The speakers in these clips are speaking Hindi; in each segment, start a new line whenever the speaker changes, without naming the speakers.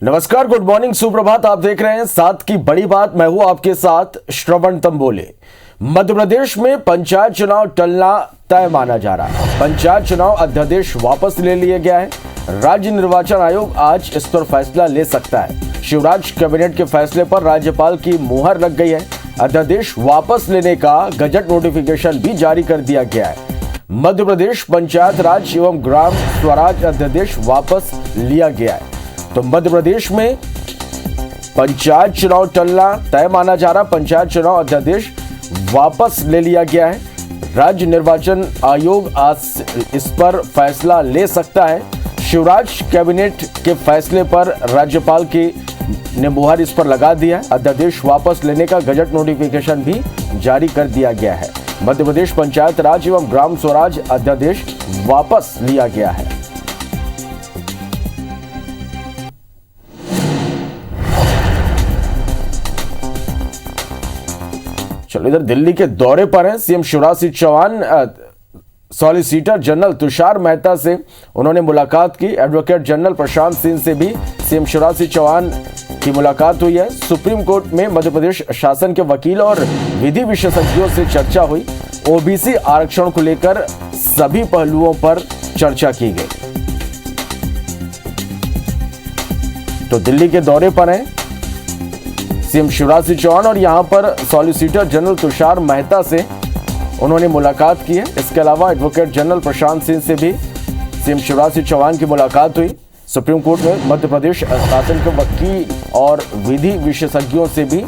नमस्कार, गुड मॉर्निंग, सुप्रभात। आप देख रहे हैं साथ की बड़ी बात। मैं हूं आपके साथ श्रवण तंबोले। मध्य प्रदेश में पंचायत चुनाव टलना तय माना जा रहा है। पंचायत चुनाव अध्यादेश वापस ले लिया गया है। राज्य निर्वाचन आयोग आज इस पर फैसला ले सकता है। शिवराज कैबिनेट के फैसले पर राज्यपाल की मुहर लग गई है। अध्यादेश वापस लेने का गजट नोटिफिकेशन भी जारी कर दिया गया है। मध्य प्रदेश पंचायत राज एवं ग्राम स्वराज अध्यादेश वापस लिया गया है। तो मध्य प्रदेश में पंचायत चुनाव टलना तय माना जा रहा। पंचायत चुनाव अध्यादेश वापस ले लिया गया है। राज्य निर्वाचन आयोग आज इस पर फैसला ले सकता है। शिवराज कैबिनेट के फैसले पर राज्यपाल की ने मुहर इस पर लगा दिया है। अध्यादेश वापस लेने का गजट नोटिफिकेशन भी जारी कर दिया गया है। मध्य प्रदेश पंचायत राज एवं ग्राम स्वराज अध्यादेश वापस लिया गया है। चलो, इधर दिल्ली के दौरे पर हैं CM Shivraj Singh Chouhan. Solicitor general Tushar Mehta से उन्होंने मुलाकात की। एडवोकेट जनरल प्रशांत सिंह से भी सीएम शिवराज सिंह चौहान की मुलाकात हुई है। सुप्रीम कोर्ट में मध्य प्रदेश शासन के वकील और विधि विशेषज्ञों से चर्चा हुई। ओबीसी आरक्षण को लेकर सभी पहलुओं पर चर्चा की गई। तो दिल्ली के दौरे पर हैं सीएम शिवराज सिंह चौहान और यहां पर सॉलिसिटर जनरल तुषार मेहता से उन्होंने मुलाकात की है। इसके अलावा एडवोकेट जनरल प्रशांत सिंह से भी सीएम शिवराज सिंह चौहान की मुलाकात हुई। सुप्रीम कोर्ट में मध्य प्रदेश शासन के वकील और विधि विशेषज्ञों से भी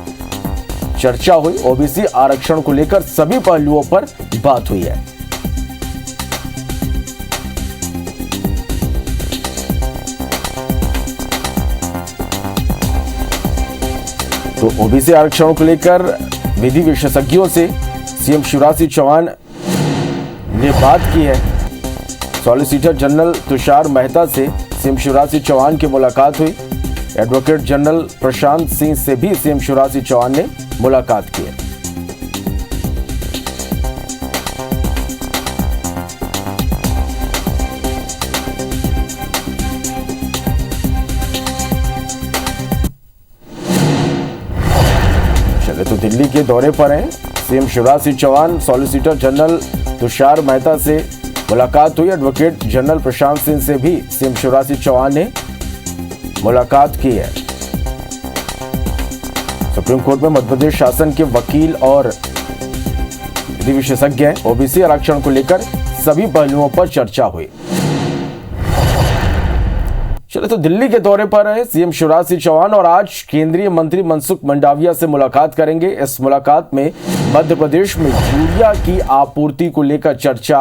चर्चा हुई। ओबीसी आरक्षण को लेकर सभी पहलुओं पर बात हुई है। तो ओबीसी आरक्षण को लेकर विधि विशेषज्ञों से सीएम शिवराज सिंह चौहान ने बात की है। सॉलिसिटर जनरल तुषार मेहता से सीएम शिवराज सिंह चौहान की मुलाकात हुई। एडवोकेट जनरल प्रशांत सिंह से भी सीएम शिवराज सिंह चौहान ने मुलाकात की है। तो दिल्ली के दौरे पर हैं CM Shivraj Singh Chouhan. Solicitor general Tushar Mehta से मुलाकात हुई। एडवोकेट जनरल प्रशांत सिंह से भी सीएम शिवराज सिंह चौहान ने मुलाकात की है। सुप्रीम कोर्ट में मध्य प्रदेश शासन के वकील और विधि विशेषज्ञ हैं। ओबीसी आरक्षण को लेकर सभी पहलुओं पर चर्चा हुई। चलो, तो दिल्ली के दौरे पर है सीएम शिवराज सिंह चौहान और आज केंद्रीय मंत्री मनसुख मंडाविया से मुलाकात करेंगे। इस मुलाकात में मध्य प्रदेश में यूरिया की आपूर्ति को लेकर चर्चा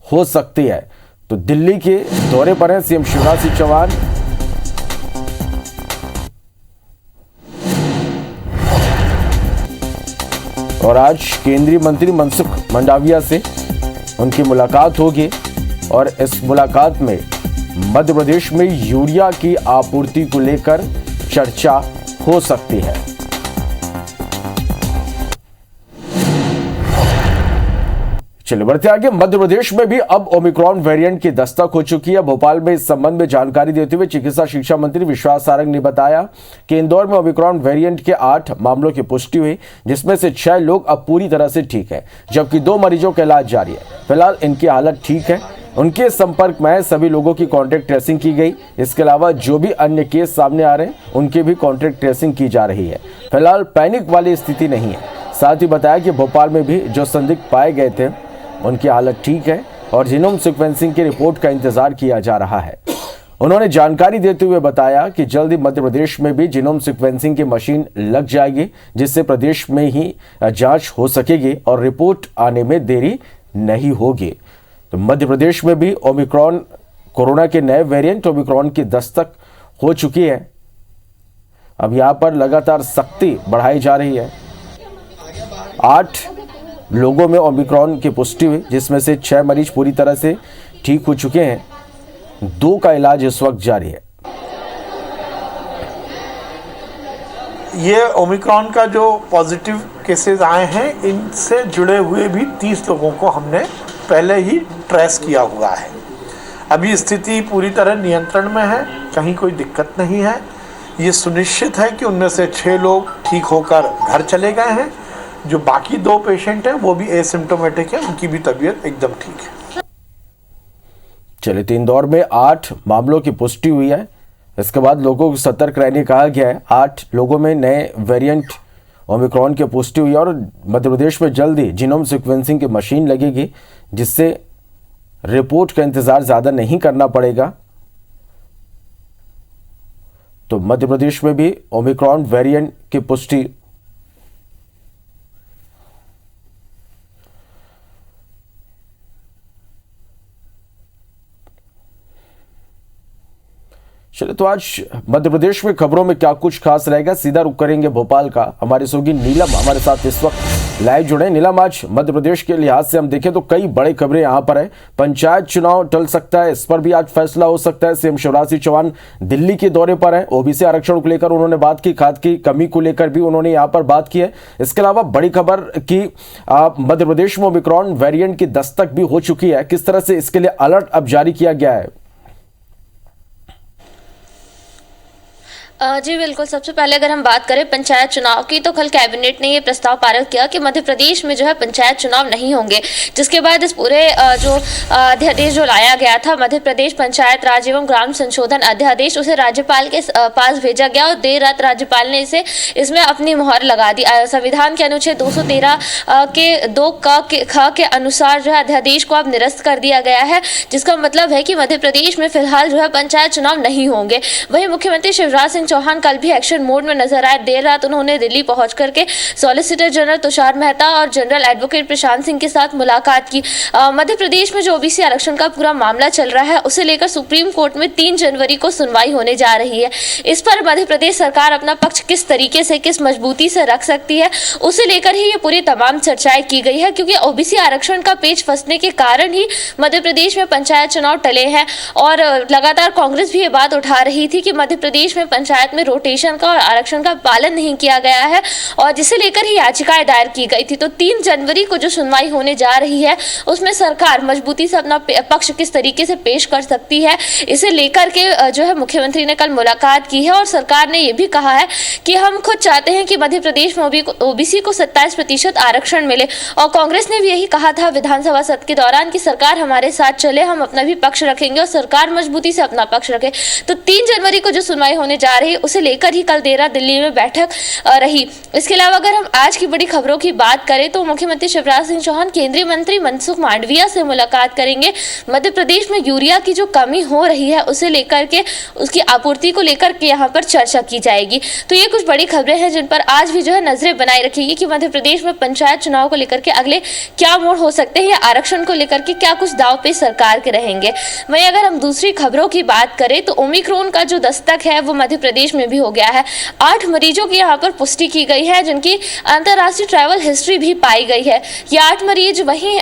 हो सकती है। तो दिल्ली के दौरे पर है सीएम शिवराज सिंह चौहान। और आज केंद्रीय मंत्री मनसुख मंडाविया से उनकी मुलाकात होगी और इस मुलाकात में मध्य प्रदेश में यूरिया की आपूर्ति को लेकर चर्चा हो सकती है। चलिए बढ़ते आगे। मध्य प्रदेश में भी अब ओमिक्रॉन वेरिएंट की दस्तक हो चुकी है। भोपाल में इस संबंध में जानकारी देते हुए चिकित्सा शिक्षा मंत्री विश्वास सारंग ने बताया कि इंदौर में ओमिक्रॉन वेरिएंट के 8 मामलों की पुष्टि हुई, जिसमें से 6 लोग अब पूरी तरह से ठीक है, जबकि 2 मरीजों का इलाज जारी है। फिलहाल इनकी हालत ठीक है। उनके संपर्क में सभी लोगों की कॉन्टैक्ट ट्रेसिंग की गई। इसके अलावा जो भी अन्य केस सामने आ रहे हैं उनके भी कॉन्टैक्ट ट्रेसिंग की जा रही है। फिलहाल पैनिक वाली स्थिति नहीं है। साथ ही बताया कि भोपाल में भी जो संदिग्ध पाए गए थे उनकी हालत ठीक है और जीनोम सीक्वेंसिंग की रिपोर्ट का इंतजार किया जा रहा है। उन्होंने जानकारी देते हुए बताया कि जल्द ही मध्य प्रदेश में भी जीनोम सीक्वेंसिंग की मशीन लग जाएगी, जिससे प्रदेश में ही जांच हो सकेगी और रिपोर्ट आने में देरी नहीं होगी। तो मध्य प्रदेश में भी ओमिक्रॉन कोरोना के नए वेरिएंट ओमिक्रॉन की दस्तक हो चुकी है। अब यहां पर लगातार सख्ती बढ़ाई जा रही है। 8 लोगों में ओमिक्रॉन की पुष्टि हुई, जिसमें से 6 मरीज पूरी तरह से ठीक हो चुके हैं। 2 का इलाज इस वक्त जारी है।
ये ओमिक्रॉन का जो पॉजिटिव केसेस आए हैं, इनसे जुड़े हुए भी 30 लोगों को हमने पहले ही ट्रेस किया हुआ है। अभी स्थिति पूरी तरह नियंत्रण में है, कहीं कोई दिक्कत नहीं है। ये सुनिश्चित है कि उनमें से 6 लोग ठीक होकर घर चले गए हैं। जो बाकी 2 पेशेंट हैं वो भी एसिम्टोमेटिक है, उनकी भी तबीयत एकदम ठीक है।
चलिए, 3 दौर में 8 मामलों की पुष्टि हुई है। इसके बाद लोगों को सतर्क रहने कहा गया है। 8 लोगों में नए वेरिएंट ओमिक्रॉन की पुष्टि हुई है और मध्य प्रदेश में जल्द ही जीनोम सीक्वेंसिंग की मशीन लगेगी, जिससे रिपोर्ट का इंतजार ज्यादा नहीं करना पड़ेगा। तो मध्य प्रदेश में भी ओमिक्रॉन वेरिएंट की पुष्टि चलिए, तो आज मध्य प्रदेश में खबरों में क्या कुछ खास रहेगा, सीधा रुख करेंगे भोपाल का। हमारी सहयोगी नीलम हमारे साथ इस वक्त लाइव जुड़े। नीलम, आज मध्य प्रदेश के लिहाज से हम देखें तो कई बड़ी खबरें यहां पर है। पंचायत चुनाव टल सकता है, इस पर भी आज फैसला हो सकता है। सीएम शिवराज सिंह चौहान दिल्ली के दौरे पर है। ओबीसी आरक्षण को लेकर उन्होंने बात की, खाद की कमी को लेकर भी उन्होंने यहां पर बात की है। इसके अलावा बड़ी खबर की मध्य प्रदेश में ओमिक्रॉन वेरिएंट की दस्तक भी हो चुकी है। किस तरह से इसके लिए अलर्ट अब जारी किया गया है?
जी बिल्कुल। सबसे पहले अगर हम बात करें पंचायत चुनाव की, तो कल कैबिनेट ने ये प्रस्ताव पारित किया कि मध्य प्रदेश में जो है पंचायत चुनाव नहीं होंगे, जिसके बाद इस पूरे जो अध्यादेश जो लाया गया था, मध्य प्रदेश पंचायत राज एवं ग्राम संशोधन अध्यादेश, उसे राज्यपाल के पास भेजा गया और देर रात राज्यपाल ने इसमें अपनी मुहर लगा दी। संविधान के अनुच्छेद 213 के 2 ख के अनुसार जो है अध्यादेश को अब निरस्त कर दिया गया है, जिसका मतलब है कि मध्य प्रदेश में फिलहाल जो है पंचायत चुनाव नहीं होंगे। वहीं मुख्यमंत्री शिवराज सिंह चौहान कल भी एक्शन मोड में नजर आए। देर रात उन्होंने दिल्ली पहुंच करके सॉलिसिटर जनरल तुषार मेहता और जनरल एडवोकेट प्रशांत सिंह के साथ मुलाकात की। मध्य प्रदेश में जो ओबीसी आरक्षण का पूरा मामला चल रहा है, उसे लेकर सुप्रीम कोर्ट में 3 जनवरी को सुनवाई होने जा रही है। इस पर मध्य प्रदेश सरकार अपना पक्ष किस तरीके से, किस मजबूती से रख सकती है, उसे लेकर ही ये पूरी तमाम चर्चाएं की गई है, क्योंकि ओबीसी आरक्षण का पेच फंसने के कारण ही मध्य प्रदेश में पंचायत चुनाव टले हैं। और लगातार कांग्रेस भी ये बात उठा रही थी कि मध्य प्रदेश में पंचायत में रोटेशन का और आरक्षण का पालन नहीं किया गया है, और जिसे लेकर ही याचिकाएं दायर की गई थी। तो 3 जनवरी को जो सुनवाई होने जा रही है, उसमें सरकार मजबूती से अपना पक्ष किस तरीके से पेश कर सकती है, इसे लेकर के जो है मुख्यमंत्री ने कल मुलाकात की है। और सरकार ने यह भी कहा है कि हम खुद चाहते हैं कि मध्य प्रदेश में ओबीसी को 27% आरक्षण मिले। और कांग्रेस ने भी यही कहा था विधानसभा सत्र के दौरान कि सरकार हमारे साथ चले, हम अपना भी पक्ष रखेंगे और सरकार मजबूती से अपना पक्ष रखे। तो 3 जनवरी को जो सुनवाई होने जा रही है, उसे लेकर ही कल देर रात दिल्ली में बैठक रही। इसके अलावा अगर हम आज की बड़ी खबरों की बात करें, तो मुख्यमंत्री शिवराज सिंह चौहान केंद्रीय मंत्री मनसुख मांडविया से मुलाकात करेंगे। मध्य प्रदेश में यूरिया की जो कमी हो रही है, उसे लेकर के, उसकी आपूर्ति को लेकर के यहाँ पर चर्चा की जाएगी। तो ये कुछ बड़ी खबरें हैं जिन पर आज भी जो है नजरें बनाए रखेगी कि मध्य प्रदेश में पंचायत चुनाव को लेकर के अगले क्या मोड़ हो सकते हैं, या आरक्षण को लेकर के क्या कुछ दाव पे सरकार के रहेंगे। वहीं अगर हम दूसरी खबरों की बात करें, तो ओमिक्रॉन का जो दस्तक है वो मध्य प्रदेश में भी हो गया है। 8 मरीजों की यहाँ पर पुष्टि की गई है, जिनकी अंतर्राष्ट्रीय ट्रैवल हिस्ट्री भी पाई गई है। ये 8 मरीज वहीं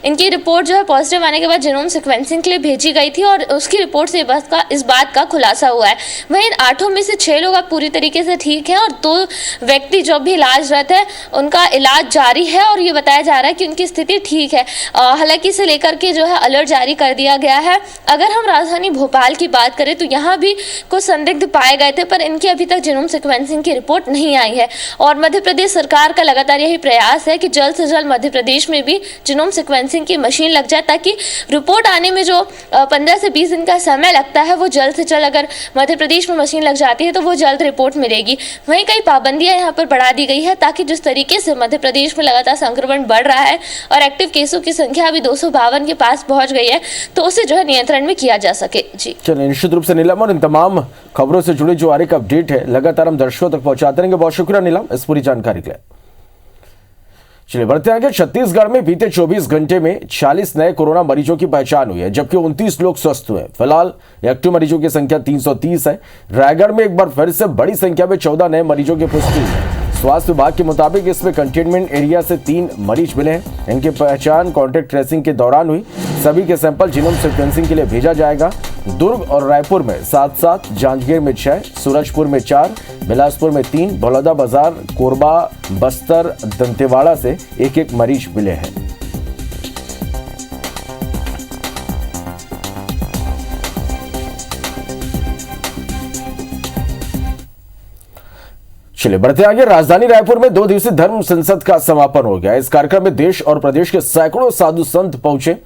इनकी रिपोर्ट जो है पॉजिटिव आने के बाद जीनोम सीक्वेंसिंग के लिए भेजी गई थी, और उसकी रिपोर्ट से इस बात का खुलासा हुआ है। वहीं इन 8 में से 6 लोग अब पूरी तरीके से ठीक हैं, और 2 व्यक्ति जो भी इलाजरत है, उनका इलाज जारी है, और ये बताया जा रहा है कि उनकी स्थिति ठीक है। हालांकि इसे लेकर के जो है अलर्ट जारी कर दिया गया है। अगर हम राजधानी भोपाल की बात करें, तो यहाँ भी कुछ संदिग्ध पाए गए थे, पर इनकी अभी तक जीनोम सीक्वेंसिंग की रिपोर्ट नहीं आई है। और मध्य प्रदेश सरकार का लगातार यही प्रयास है कि जल्द से जल्द मध्य प्रदेश में भी जीनोम सीक्वेंसिंग की मशीन लग जाए, ताकि रिपोर्ट आने में जो 15 से 20 दिन का समय लगता है, वो जल्द से जल्द, अगर मध्य प्रदेश में मशीन लग जाती है तो वो जल्द रिपोर्ट मिलेगी। वहीं कई पाबंदियां यहाँ पर बढ़ा दी गई है, ताकि जिस तरीके से मध्य प्रदेश में लगातार संक्रमण बढ़ रहा है और एक्टिव केसों की संख्या अभी 252 के पास पहुंच गई है, तो उसे जो है नियंत्रण में किया जा सके। जी
चलिए, निश्चित रूप से नीलम, और इन तमाम खबरों से जुड़ी जो आगे का अपडेट है लगातार हम दर्शकों तक पहुंचाते रहेंगे। बहुत शुक्रिया नीलम इस पूरी जानकारी के लिए। चलिए बढ़ते आगे। छत्तीसगढ़ में बीते 24 घंटे में 40 नए कोरोना मरीजों की पहचान हुई है, जबकि 29 लोग स्वस्थ हुए। फिलहाल एक्टिव मरीजों की संख्या 330 है। रायगढ़ में एक बार फिर से बड़ी संख्या में 14 नए मरीजों की पुष्टि हुई है। स्वास्थ्य विभाग के मुताबिक इसमें कंटेनमेंट एरिया से 3 मरीज मिले हैं। इनकी पहचान कॉन्टैक्ट ट्रेसिंग के दौरान हुई। सभी के सैंपल जीनोम सीक्वेंसिंग के लिए भेजा जाएगा। दुर्ग और रायपुर में 7-7, जांजगीर में 6, सूरजपुर में 4, बिलासपुर में 3, बलौदाबाजार, कोरबा, बस्तर, दंतेवाड़ा से 1-1 मरीज मिले हैं। चलिए बढ़ते आगे। राजधानी रायपुर में 2 दिवसीय धर्म संसद का समापन हो गया। इस कार्यक्रम में देश और प्रदेश के सैकड़ों साधु संत पहुंचे।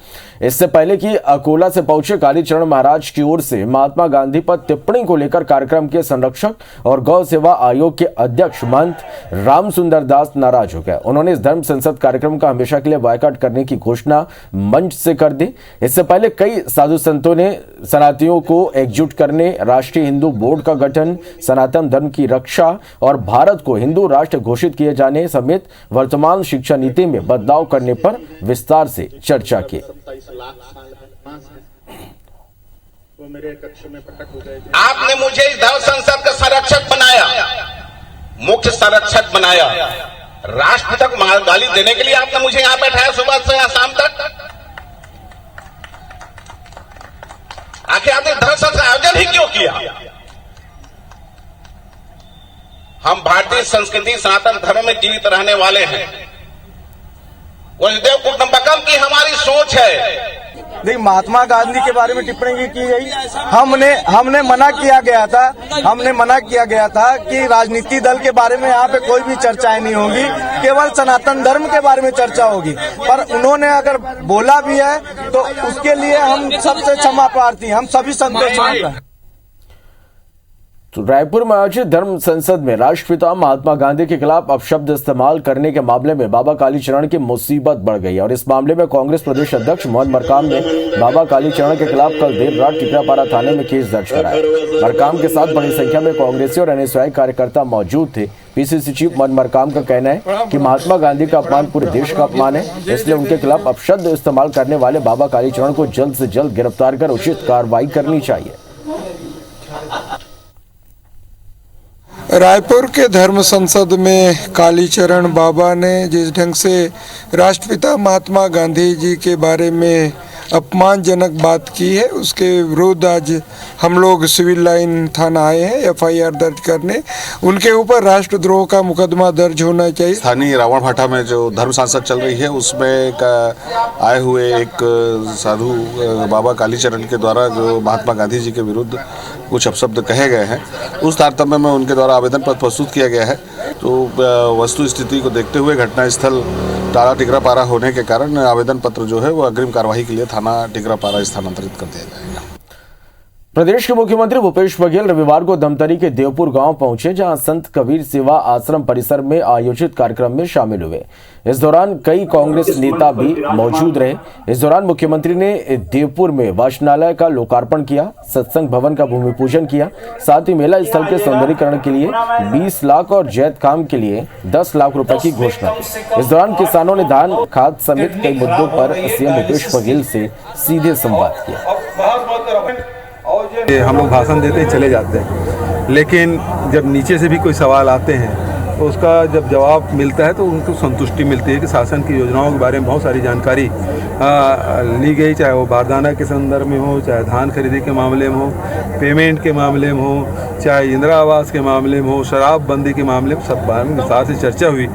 इससे पहले कि अकोला से पहुंचे कालीचरण महाराज की ओर से महात्मा गांधी पर टिप्पणी को लेकर कार्यक्रम के संरक्षक और गौ सेवा आयोग के अध्यक्ष महंत राम सुंदर दास नाराज हो गए। उन्होंने इस धर्म संसद कार्यक्रम का हमेशा के लिए बायकॉट करने की घोषणा मंच से कर दी। इससे पहले कई साधु संतों ने सनातनियों को एकजुट करने, राष्ट्रीय हिंदू बोर्ड का गठन, सनातन धर्म की रक्षा और भारत को हिंदू राष्ट्र घोषित किए जाने समेत वर्तमान शिक्षा नीति में बदलाव करने पर विस्तार से चर्चा की।
आपने मुझे इस धर्म संसद का संरक्षक बनाया, मुख्य संरक्षक बनाया। राष्ट्रपिता को गाली देने के लिए आपने मुझे यहां बैठाया सुबह से शाम तक। आखिर आपने धर्म संसद का आयोजन ही क्यों किया? हम भारतीय संस्कृति सनातन धर्म में जीवित रहने वाले हैं। वसुदेव कुटुंबकम की हमारी सोच है।
देखिए, महात्मा गांधी के बारे में टिप्पणी की गई। हमने मना किया गया था कि राजनीति दल के बारे में यहाँ पे कोई भी चर्चाएं नहीं होगी, केवल सनातन धर्म के बारे में चर्चा होगी। पर उन्होंने अगर बोला भी है तो उसके लिए हम सबसे क्षमा प्रार्थी, हम सभी संतों से।
तो रायपुर में आयोजित धर्म संसद में राष्ट्रपिता महात्मा गांधी के खिलाफ अपशब्द इस्तेमाल करने के मामले में बाबा कालीचरण की मुसीबत बढ़ गई और इस मामले में कांग्रेस प्रदेश अध्यक्ष मोहन मरकाम ने बाबा कालीचरण के खिलाफ कल देर रात टिकरापारा थाने में केस दर्ज कराया। मरकाम के साथ बड़ी संख्या में कांग्रेसी और एनएसयूआई कार्यकर्ता मौजूद थे। पीसीसी चीफ मोहन मरकाम का कहना है कि महात्मा गांधी का अपमान पूरे देश का अपमान है, इसलिए उनके खिलाफ अपशब्द इस्तेमाल करने वाले बाबा कालीचरण को जल्द से जल्द गिरफ्तार कर उचित कार्रवाई करनी चाहिए।
रायपुर के धर्म संसद में कालीचरण बाबा ने जिस ढंग से राष्ट्रपिता महात्मा गांधी जी के बारे में अपमानजनक बात की है, उसके विरुद्ध आज हम लोग सिविल लाइन थाना आए हैं एफआईआर दर्ज करने। उनके ऊपर राष्ट्रद्रोह का मुकदमा दर्ज होना चाहिए।
स्थानीय रावण भाटा में जो धर्म संसद चल रही है उसमें आए हुए एक साधु बाबा कालीचरण के द्वारा जो महात्मा गांधी जी के विरुद्ध कुछ अपशब्द कहे गए हैं, उस तारतम्य में उनके द्वारा आवेदन पत्र प्रस्तुत किया गया है। तो वस्तु स्थिति को देखते हुए घटनास्थल टाला टिकरापारा होने के कारण आवेदन पत्र जो है वो अग्रिम कार्यवाही के लिए थाना टिकरापारा स्थानांतरित कर दिया जाएगा।
प्रदेश के मुख्यमंत्री भूपेश बघेल रविवार को धमतरी के देवपुर गांव पहुंचे, जहां संत कबीर सेवा आश्रम परिसर में आयोजित कार्यक्रम में शामिल हुए। इस दौरान कई कांग्रेस नेता भी मौजूद रहे। इस दौरान मुख्यमंत्री ने देवपुर में वाचनालय का लोकार्पण किया, सत्संग भवन का भूमि पूजन किया। साथ ही मेला स्थल के सौंदर्यीकरण के लिए 20 लाख और जैत काम के लिए 10 लाख रुपए की घोषणा की। इस दौरान किसानों ने धान, खाद समेत कई मुद्दों पर सीएम भूपेश बघेल से सीधे संवाद किया।
हम लोग भाषण देते ही चले जाते हैं, लेकिन जब नीचे से भी कोई सवाल आते हैं तो उसका जब जवाब मिलता है तो उनको संतुष्टि मिलती है कि शासन की योजनाओं के बारे में बहुत सारी जानकारी ली गई, चाहे वो बारदाना के संदर्भ में हो, चाहे धान खरीदी के मामले में हो, पेमेंट के मामले में हो, चाहे इंदिरा आवास के मामले में हो, शराबबंदी के मामले में, सब बारे में विस्तार से चर्चा हुई।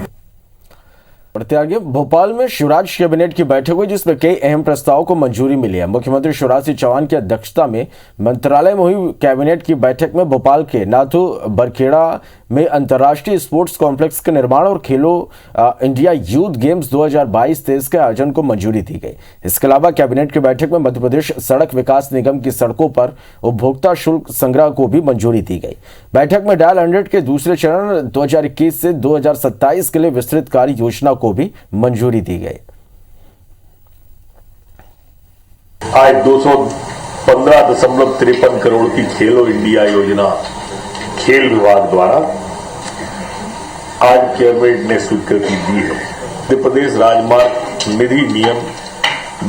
बढ़ते आगे। भोपाल में शिवराज कैबिनेट की बैठक हुई, जिसमें कई अहम प्रस्तावों को मंजूरी मिली है। मुख्यमंत्री शिवराज सिंह चौहान की अध्यक्षता में मंत्रालय में हुई कैबिनेट की बैठक में भोपाल के नाथू बरखेड़ा में अंतर्राष्ट्रीय स्पोर्ट्स कॉम्प्लेक्स के निर्माण और खेलो इंडिया यूथ गेम्स 2022-23 के आयोजन को मंजूरी दी गई। इसके अलावा कैबिनेट की बैठक में मध्य प्रदेश सड़क विकास निगम की सड़कों पर उपभोक्ता शुल्क संग्रह को भी मंजूरी दी गई। बैठक में डायल 100 के दूसरे चरण 2021 से 2027 के लिए विस्तृत कार्य योजना को भी मंजूरी दी गई।
आज 215.53 करोड़ की खेलो इंडिया योजना खेल विभाग द्वारा आज कैबिनेट ने स्वीकृति दी है। मध्य प्रदेश राजमार्ग निधि नियम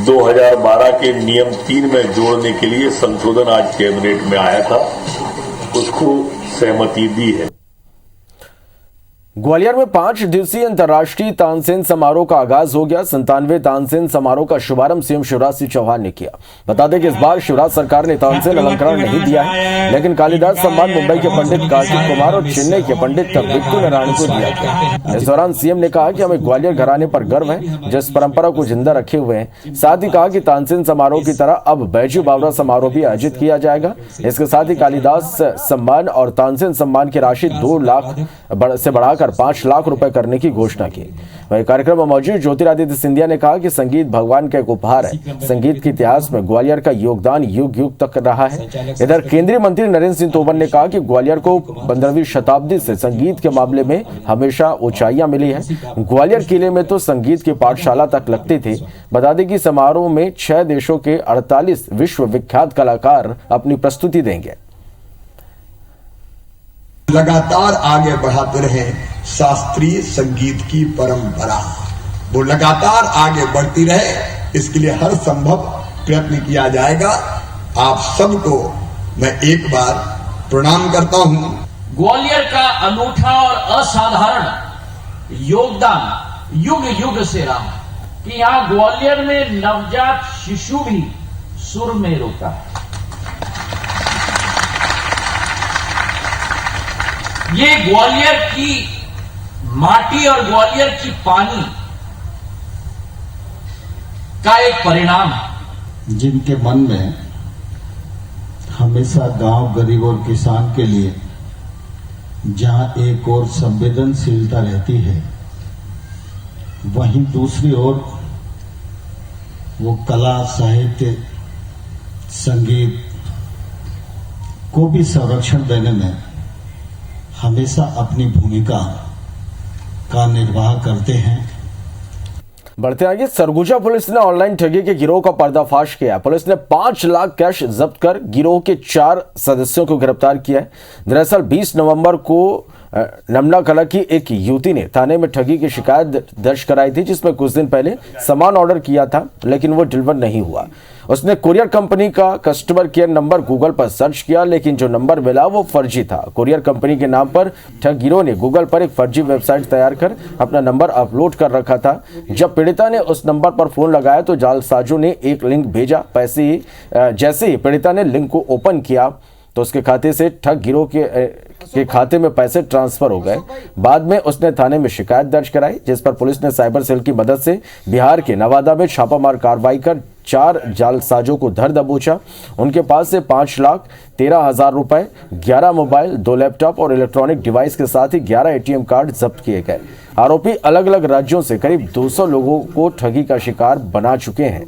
2012 के नियम 3 में जोड़ने के लिए संशोधन आज कैबिनेट में आया था, उसको सहमति दी है।
ग्वालियर में 5 दिवसीय अंतर्राष्ट्रीय तानसेन समारोह का आगाज हो गया। 97वें तानसेन समारोह का शुभारंभ सीएम शिवराज सिंह चौहान ने किया। बता दें कि इस बार शिवराज सरकार ने तानसेन अलंकरण नहीं दिया है, लेकिन कालिदास सम्मान मुंबई के पंडित कार्तिक कुमार और चेन्नई के पंडित बिट्टू नारायण को दिया गया। इस दौरान सीएम ने कहा कि हमें ग्वालियर घराने पर गर्व है, जिस परंपरा को जिंदा रखे हुए हैं। साथ ही कहा कि तानसेन समारोह की तरह अब बैजू बावरा समारोह भी आयोजित किया जाएगा। इसके साथ ही कालिदास सम्मान और तानसेन सम्मान की राशि 2 लाख से बढ़ाकर 5 लाख रुपए करने की घोषणा की। वहीं कार्यक्रम में मौजूद ज्योतिरादित्य सिंधिया ने कहा कि संगीत भगवान का एक उपहार है। संगीत के इतिहास में ग्वालियर का योगदान युग युग तक रहा है। इधर केंद्रीय मंत्री नरेंद्र सिंह तोमर ने कहा कि ग्वालियर को 15वीं शताब्दी से संगीत के मामले में हमेशा ऊंचाइयां मिली है। ग्वालियर किले में तो संगीत की पाठशाला तक लगती थी। बता दें कि समारोह में 6 देशों के 48 विश्व विख्यात कलाकार अपनी प्रस्तुति देंगे।
लगातार आगे बढ़ाते रहे शास्त्रीय संगीत की परंपरा, वो लगातार आगे बढ़ती रहे, इसके लिए हर संभव प्रयत्न किया जाएगा। आप सबको मैं एक बार प्रणाम करता हूं।
ग्वालियर का अनूठा और असाधारण योगदान युग युग से रहा कि यहां ग्वालियर में नवजात शिशु भी सुर में रोता है। ये ग्वालियर की माटी और ग्वालियर की पानी का एक परिणाम है।
जिनके मन में हमेशा गांव, गरीब और किसान के लिए जहां एक और संवेदनशीलता रहती है, वहीं दूसरी ओर वो कला, साहित्य, संगीत को भी संरक्षण देने में हमेशा अपनी भूमिका का निर्वाह करते हैं।
बढ़ते आगे, सरगुजा पुलिस ने ऑनलाइन ठगी के गिरोह का पर्दाफाश किया। पुलिस ने 5 लाख कैश जब्त कर गिरोह के 4 सदस्यों को गिरफ्तार किया है। दरअसल 20 नवंबर को नमना कला की एक युवती ने थाने में ठगी की शिकायत दर्ज कराई थी, जिसमें कुछ दिन पहले सामान ऑर्डर किया था, लेकिन वो डिलीवर नहीं हुआ। उसने कुरियर कंपनी का कस्टमर केयर नंबर गूगल पर सर्च किया, लेकिन जो नंबर मिला वो फर्जी था। कुरियर कंपनी के नाम पर ठग गिरोह ने गूगल पर एक फर्जी वेबसाइट तैयार कर अपना नंबर अपलोड कर रखा था। जब पीड़िता ने उस नंबर पर फोन लगाया तो जालसाजों ने एक लिंक भेजा। जैसे ही पीड़िता ने लिंक को ओपन किया तो उसके खाते से ठग गिरोह के खाते में पैसे ट्रांसफर हो गए। बाद में उसने थाने में शिकायत दर्ज कराई, जिस पर पुलिस ने साइबर सेल की मदद से बिहार के नवादा में छापामार कार्रवाई कर 4 जालसाजों को धर दबोचा। उनके पास से 5,13,000 रुपए, 11 मोबाइल, 2 लैपटॉप और इलेक्ट्रॉनिक डिवाइस के साथ ही 11 ATM कार्ड जब्त किए गए। आरोपी अलग अलग राज्यों से करीब 200 लोगों को ठगी का शिकार बना चुके हैं।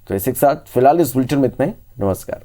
तो इसी के साथ फिलहाल इस बुलेटिन में इतना ही। नमस्कार।